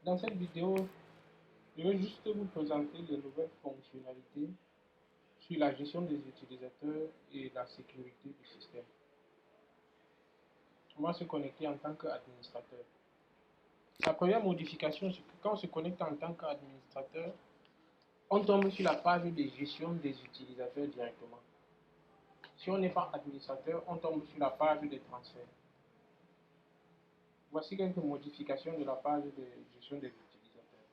Dans cette vidéo, je vais juste vous présenter les nouvelles fonctionnalités sur la gestion des utilisateurs et la sécurité du système. Comment se connecter en tant qu'administrateur. La première modification, c'est que quand on se connecte en tant qu'administrateur, on tombe sur la page de gestion des utilisateurs directement. Si on n'est pas administrateur, on tombe sur la page des transferts. Voici quelques modifications de la page de gestion des utilisateurs.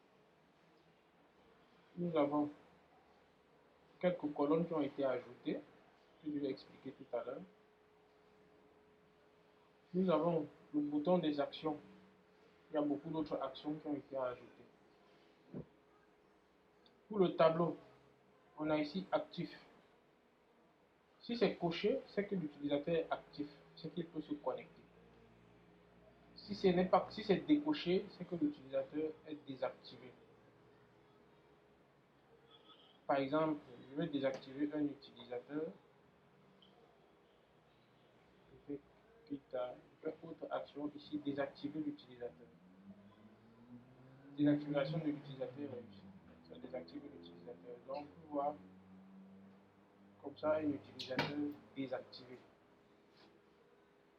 Nous avons quelques colonnes qui ont été ajoutées, que je vais expliquer tout à l'heure. Nous avons le bouton des actions. Il y a beaucoup d'autres actions qui ont été ajoutées. Pour le tableau, on a ici actif. Si c'est coché, c'est que l'utilisateur est actif, c'est qu'il peut se connecter. Si c'est décoché, c'est que l'utilisateur est désactivé. Par exemple, je vais désactiver un utilisateur. Je fais autre action ici, désactiver l'utilisateur. Désactivation de l'utilisateur réussie. Ça désactive l'utilisateur. Donc, on peut voir comme ça un utilisateur désactivé.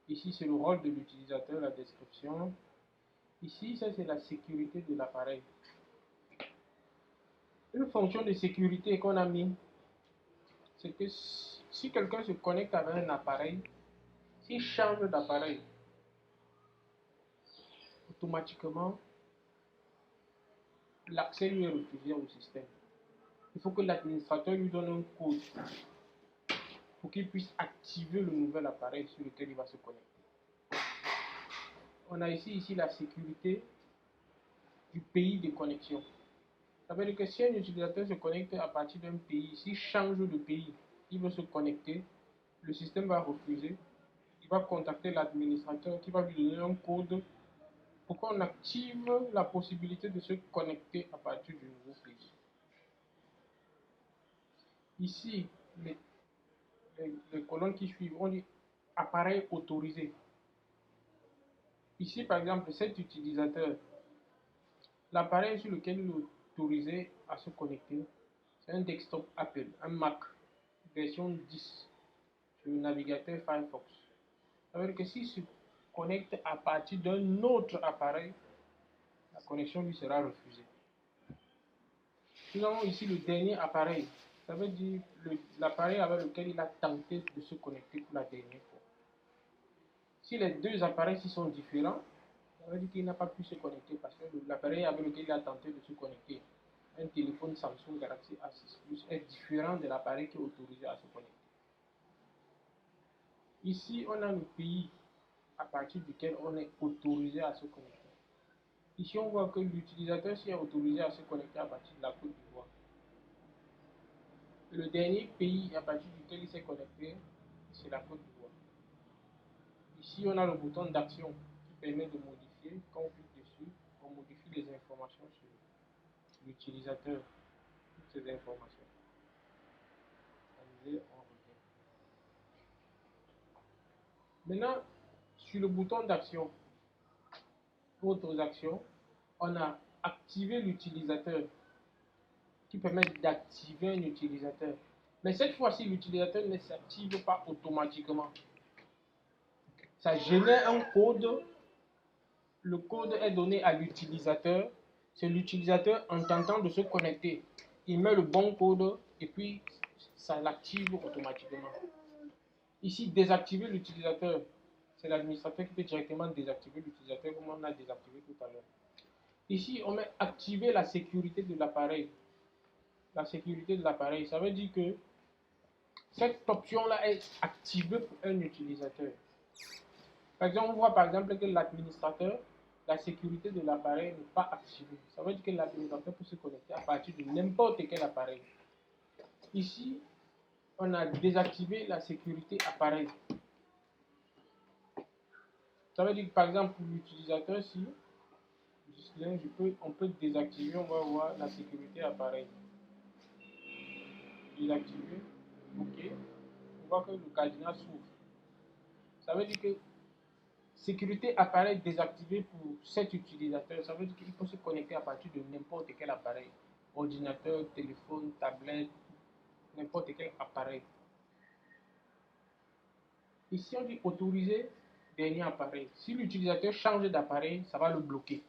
Ici, c'est le rôle de l'utilisateur, la description. Ici, ça c'est la sécurité de l'appareil. Une fonction de sécurité qu'on a mis, c'est que si quelqu'un se connecte avec un appareil, s'il change d'appareil, automatiquement, l'accès lui est refusé au système. Il faut que l'administrateur lui donne un code pour qu'il puisse activer le nouvel appareil sur lequel il va se connecter. On a ici la sécurité du pays de connexion. Ça veut dire que si un utilisateur se connecte à partir d'un pays, s'il change de pays, il veut se connecter, le système va refuser. Il va contacter l'administrateur qui va lui donner un code pour qu'on active la possibilité de se connecter à partir du nouveau pays. Ici, les colonnes qui suivent, on dit appareil autorisé. Ici, par exemple, cet utilisateur, l'appareil sur lequel il est autorisé à se connecter, c'est un desktop Apple, un Mac, version 10, sur le navigateur Firefox. Ça veut dire que s'il se connecte à partir d'un autre appareil, la connexion lui sera refusée. Nous avons ici le dernier appareil. Ça veut dire l'appareil avec lequel il a tenté de se connecter pour la dernière fois. Si les deux appareils sont différents, ça veut dire qu'il n'a pas pu se connecter parce que l'appareil avec lequel il a tenté de se connecter, un téléphone Samsung Galaxy A6 Plus, est différent de l'appareil qui est autorisé à se connecter. Ici, on a le pays à partir duquel on est autorisé à se connecter. Ici, on voit que l'utilisateur est autorisé à se connecter à partir de la Côte d'Ivoire. Le dernier pays à partir duquel il s'est connecté, c'est la Côte d'Ivoire. Ici, on a le bouton d'action qui permet de modifier. Quand on clique dessus, on modifie les informations sur l'utilisateur, toutes ces informations. On revient. Maintenant, sur le bouton d'action, autres actions, on a activé l'utilisateur qui permet d'activer un utilisateur. Mais cette fois-ci, l'utilisateur ne s'active pas automatiquement. Ça génère un code. Le code est donné à l'utilisateur. C'est l'utilisateur en tentant de se connecter. Il met le bon code et puis ça l'active automatiquement. Ici, désactiver l'utilisateur. C'est l'administrateur qui peut directement désactiver l'utilisateur comme on a désactivé tout à l'heure. Ici, on met activer la sécurité de l'appareil. La sécurité de l'appareil, ça veut dire que cette option-là est activée pour un utilisateur. Par exemple, on voit par exemple que l'administrateur, la sécurité de l'appareil n'est pas activée. Ça veut dire que l'administrateur peut se connecter à partir de n'importe quel appareil. Ici, on a désactivé la sécurité appareil. Ça veut dire que par exemple, pour l'utilisateur, si on peut désactiver, on va voir la sécurité appareil. Désactiver, ok. On voit que le cadenas s'ouvre. Ça veut dire que Sécurité appareil désactivé pour cet utilisateur. Ça veut dire qu'il peut se connecter à partir de n'importe quel appareil. Ordinateur, téléphone, tablette, n'importe quel appareil. Ici, on dit autoriser dernier appareil. Si l'utilisateur change d'appareil, ça va le bloquer.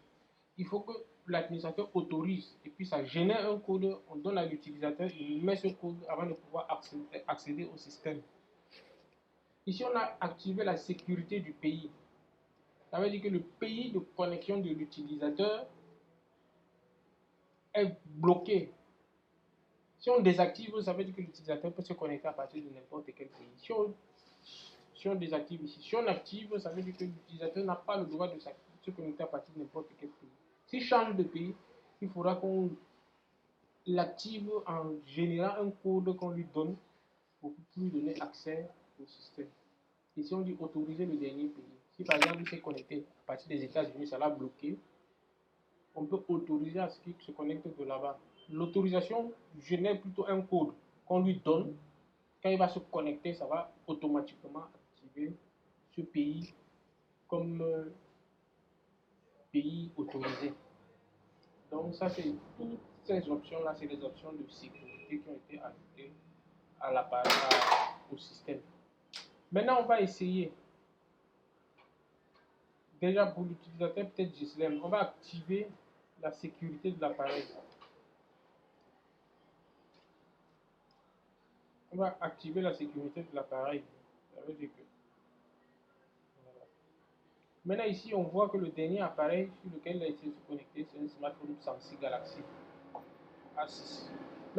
Il faut que l'administrateur autorise et puis ça génère un code, on donne à l'utilisateur, il met ce code avant de pouvoir accéder au système. Ici, on a activé la sécurité du pays. Ça veut dire que le pays de connexion de l'utilisateur est bloqué. Si on désactive, ça veut dire que l'utilisateur peut se connecter à partir de n'importe quel pays. Si on désactive ici, si on active, ça veut dire que l'utilisateur n'a pas le droit de se connecter à partir de n'importe quel pays. S'il change de pays, il faudra qu'on l'active en générant un code qu'on lui donne pour lui donner accès au système. Ici, on dit autoriser le dernier pays. Si par exemple il s'est connecté à partir des États-Unis, ça l'a bloqué, on peut autoriser à ce qu'il se connecte de là-bas. L'autorisation génère plutôt un code qu'on lui donne. Quand il va se connecter, ça va automatiquement activer ce pays comme pays autorisé. Donc ça, c'est toutes ces options-là, c'est les options de sécurité qui ont été ajoutées à l'appareil, au système. Maintenant, on va essayer. Déjà pour l'utilisateur, peut-être Gislaine, on va activer la sécurité de l'appareil. On va activer la sécurité de l'appareil. Ça veut dire que... Voilà. Maintenant ici, on voit que le dernier appareil sur lequel il a essayé de se connecter, c'est un smartphone Samsung Galaxy A6.